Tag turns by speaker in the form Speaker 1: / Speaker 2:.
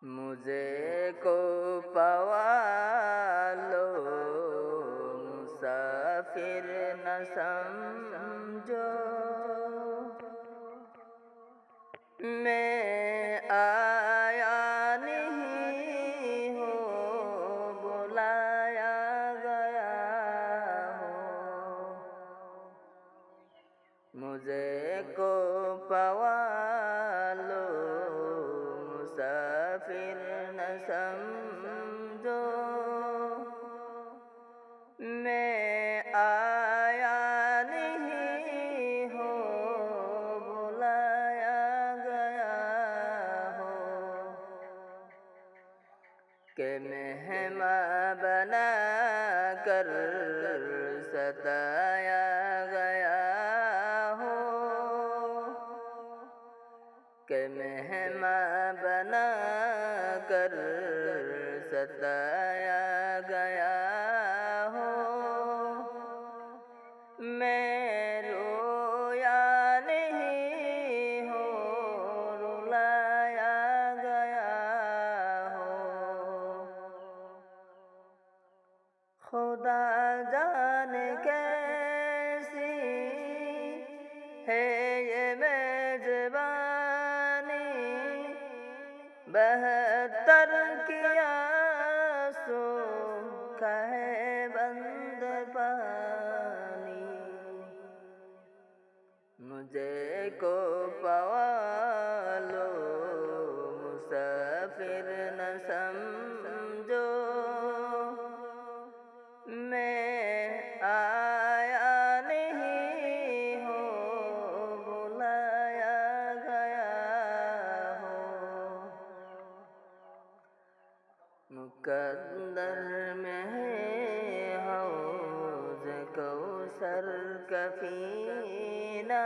Speaker 1: مجھے کو پوالو مسافر نہ سمجھو، میں آیا نہیں ہوں بلایا گیا ہوں، مجھے کو پوالو مسافر نہ سمجھو، میں آیا نہیں ہوں بلایا گیا ہوں، کہ مہمان بنا کر ستایا گیا ہوں، کہ مہمان بنا کر ستایا گیا ہوں، میں رویا نہیں ہوں رلایا گیا ہوں، خدا جانے کیسی ہے یہ میزبانی، بہتر کیا سو کہے بند پانی، مجھے کو پوالو مسافر نہ سمجھو، میں آیا نہیں ہوں بلایا گیا ہوں، مقدر میں ہے حوض کوثر کفینہ،